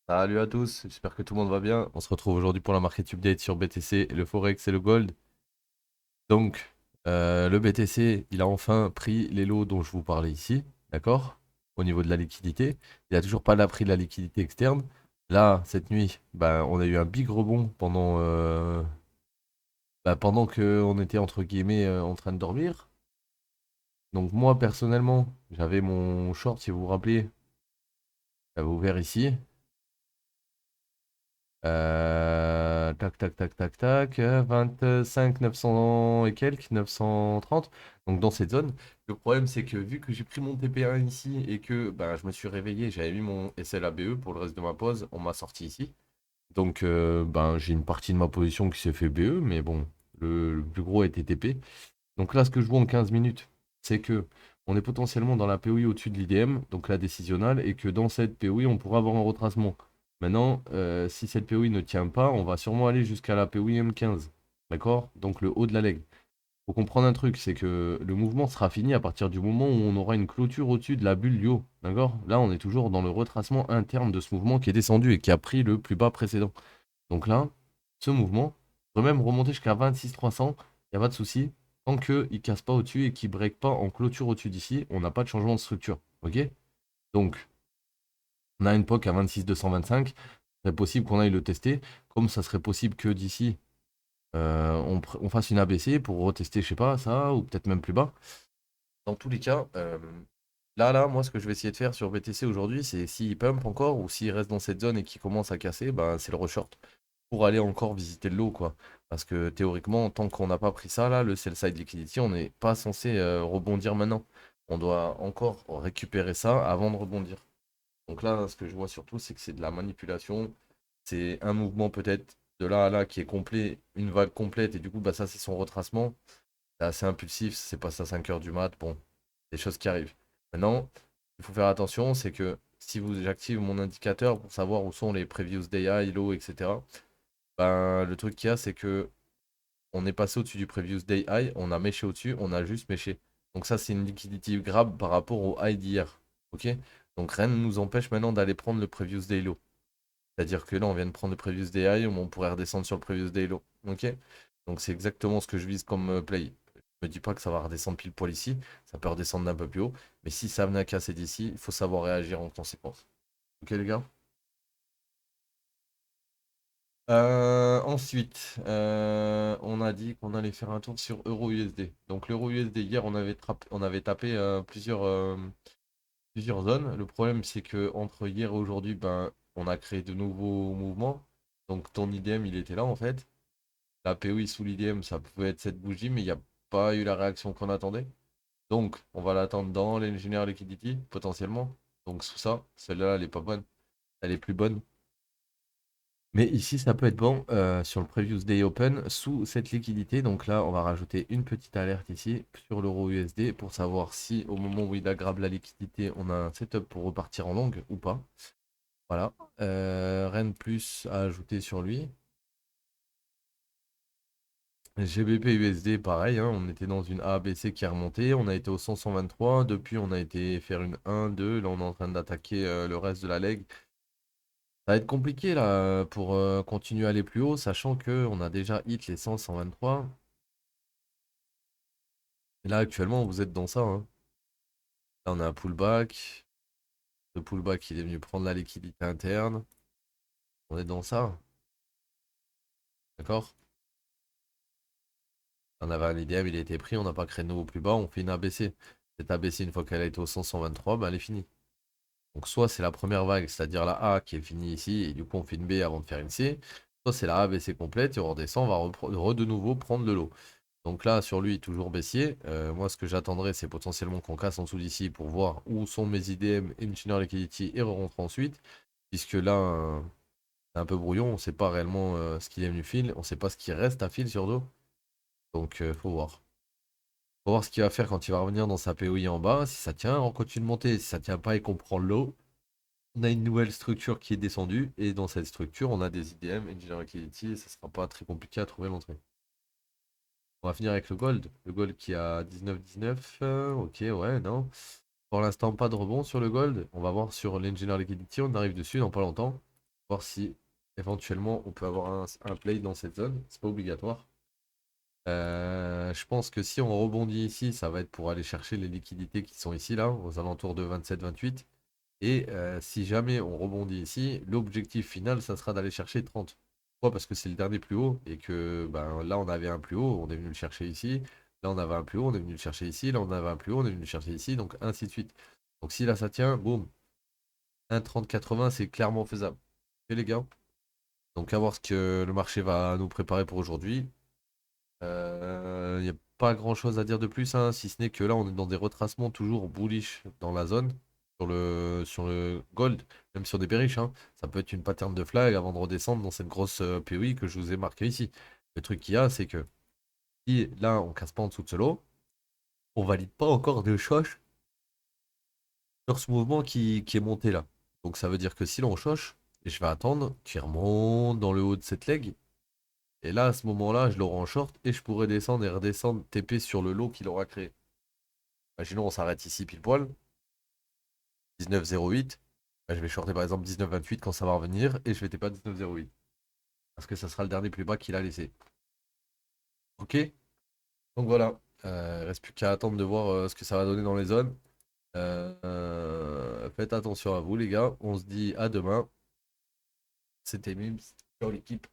Salut à tous, j'espère que tout le monde va bien. On se retrouve aujourd'hui pour la market update sur BTC, le Forex et le Gold. Donc, le BTC, il a enfin pris les lots dont je vous parlais ici, d'accord? Au niveau de la liquidité. Il n'a toujours pas pris de la liquidité externe. Là, cette nuit, bah, on a eu un big rebond pendant qu'on était entre guillemets en train de dormir. Donc moi, personnellement, j'avais mon short, si vous vous rappelez, j'avais ouvert ici. Tac, tac, tac, tac, tac. 25 900 et quelques, 930. Donc dans cette zone. Le problème, c'est que vu que j'ai pris mon TP1 ici et que bah, je me suis réveillé, j'avais mis mon SLABE pour le reste de ma pause, on m'a sorti ici. Donc ben, j'ai une partie de ma position qui s'est fait BE, mais bon, le plus gros était TP. Donc là, ce que je vois en 15 minutes, c'est que on est potentiellement dans la POI au-dessus de l'IDM, donc la décisionnelle, et que dans cette POI, on pourra avoir un retracement. Maintenant, si cette POI ne tient pas, on va sûrement aller jusqu'à la POI M15. D'accord? Donc le haut de la leg. Faut comprendre un truc, c'est que le mouvement sera fini à partir du moment où on aura une clôture au-dessus de la bulle du haut. D'accord? Là, on est toujours dans le retracement interne de ce mouvement qui est descendu et qui a pris le plus bas précédent. Donc là, ce mouvement peut même remonter jusqu'à 26 300, il n'y a pas de souci. Tant qu'il ne casse pas au-dessus et qu'il ne break pas en clôture au-dessus d'ici, on n'a pas de changement de structure. Ok? Donc, on a une POC à 26 225. C'est possible qu'on aille le tester. Comme ça serait possible que d'ici, on fasse une ABC pour retester, je sais pas, ça, ou peut-être même plus bas. Dans tous les cas, là, moi, ce que je vais essayer de faire sur BTC aujourd'hui, c'est s'il pump encore ou s'il reste dans cette zone et qu'il commence à casser, ben, c'est le reshort pour aller encore visiter le lot, quoi. Parce que théoriquement, tant qu'on n'a pas pris ça, là, le sell side liquidity, on n'est pas censé rebondir maintenant. On doit encore récupérer ça avant de rebondir. Donc là, ce que je vois surtout, c'est que c'est de la manipulation. C'est un mouvement peut-être de là à là qui est complet, une vague complète, et du coup, bah, ça, c'est son retracement. C'est assez impulsif, c'est pas ça 5 heures du mat. Bon, des choses qui arrivent. Maintenant, il faut faire attention, c'est que si vous j'active mon indicateur pour savoir où sont les previous day high, low, etc. Ben, le truc qu'il y a, c'est que on est passé au-dessus du previous day high, on a méché au-dessus, on a juste méché. Donc ça, c'est une liquidity grab par rapport au high d'hier. Ok? Donc rien ne nous empêche maintenant d'aller prendre le previous day low. C'est-à-dire que là, on vient de prendre le previous day high, on pourrait redescendre sur le previous day low. Ok? Donc c'est exactement ce que je vise comme play. Je me dis pas que ça va redescendre pile poil ici, ça peut redescendre d'un peu plus haut. Mais si ça venait à casser d'ici, il faut savoir réagir en conséquence. Ok les gars? Ensuite, on a dit qu'on allait faire un tour sur Euro USD. Donc l'Euro USD, hier, on avait tapé plusieurs zones. Le problème, c'est que entre hier et aujourd'hui, ben, on a créé de nouveaux mouvements. Donc ton IDM, il était là en fait. La POI sous l'IDM, ça pouvait être cette bougie, mais il n'y a pas eu la réaction qu'on attendait. Donc, on va l'attendre dans l'Engineer Liquidity, potentiellement. Donc sous ça, celle-là, elle est pas bonne. Elle est plus bonne. Mais ici, ça peut être bon sur le Previous Day Open sous cette liquidité. Donc là, on va rajouter une petite alerte ici sur l'euro USD pour savoir si au moment où il aggrave la liquidité, on a un setup pour repartir en longue ou pas. Voilà. Rien de plus à ajouter sur lui. GBP USD, pareil, hein, on était dans une ABC qui est remontée. On a été au 100 123. Depuis, on a été faire une 1, 2. Là, on est en train d'attaquer le reste de la leg. Ça va être compliqué là pour continuer à aller plus haut, sachant que on a déjà hit les 100, 123. Et là actuellement vous êtes dans ça, hein. Là on a un pullback. Le pullback il est venu prendre la liquidité interne. On est dans ça, d'accord? On avait un IDM, il a été pris, on n'a pas créé de nouveau plus bas, on fait une ABC. Cette ABC, une fois qu'elle a été au 100, 123, ben elle est finie. Donc soit c'est la première vague, c'est-à-dire la A qui est finie ici, et du coup on fait une B avant de faire une C. Soit c'est la ABC complète et on redescend, on va de nouveau prendre le lot. Donc là, sur lui, toujours baissier. Moi, ce que j'attendrais, c'est potentiellement qu'on casse en dessous d'ici pour voir où sont mes IDM, Engineer Liquidity et re-rentrer ensuite. Puisque là, c'est un peu brouillon, on ne sait pas réellement ce qu'il est venu fil, on ne sait pas ce qui reste à fil sur dos. Donc, faut voir. Faut voir ce qu'il va faire quand il va revenir dans sa POI en bas. Si ça tient, on continue de monter. Si ça tient pas et qu'on prend l'eau, on a une nouvelle structure qui est descendue. Et dans cette structure, on a des IDM, Engineer Liquidity, et ça sera pas très compliqué à trouver l'entrée. On va finir avec le gold. Le gold qui a 19-19. Ok, ouais, non. Pour l'instant, pas de rebond sur le gold. On va voir sur l'Engineer Liquidity. On arrive dessus dans pas longtemps. Voir si éventuellement on peut avoir un play dans cette zone. C'est pas obligatoire. Je pense que si on rebondit ici, ça va être pour aller chercher les liquidités qui sont ici, là, aux alentours de 27-28. Et si jamais on rebondit ici, l'objectif final, ça sera d'aller chercher 30. Pourquoi? Parce que c'est le dernier plus haut et que ben, là, on avait un plus haut, on est venu le chercher ici. Là, on avait un plus haut, on est venu le chercher ici. Là, on avait un plus haut, on est venu le chercher ici. Donc, ainsi de suite. Donc, si là, ça tient, boum, 1,30-80, c'est clairement faisable. Ok, les gars? Donc, à voir ce que le marché va nous préparer pour aujourd'hui. Il n'y a pas grand-chose à dire de plus, hein, si ce n'est que là, on est dans des retracements toujours bullish dans la zone, sur le gold, même sur des bearish, hein. Ça peut être une pattern de flag avant de redescendre dans cette grosse POI que je vous ai marqué ici. Le truc qu'il y a, c'est que si là, on casse pas en dessous de ce lot, on valide pas encore de choche sur ce mouvement qui est monté là. Donc ça veut dire que si là, on choche, et je vais attendre qu'il remonte dans le haut de cette leg, et là, à ce moment-là, je l'aurai en short et je pourrais descendre et redescendre TP sur le lot qu'il aura créé. Imaginons, on s'arrête ici pile poil, 19,08. Bah, je vais shorter par exemple 19,28 quand ça va revenir et je vais TP à 19,08. Parce que ça sera le dernier plus bas qu'il a laissé. Ok? Donc voilà. Reste plus qu'à attendre de voir ce que ça va donner dans les zones. Faites attention à vous, les gars. On se dit à demain. C'était Mims. Ciao l'équipe.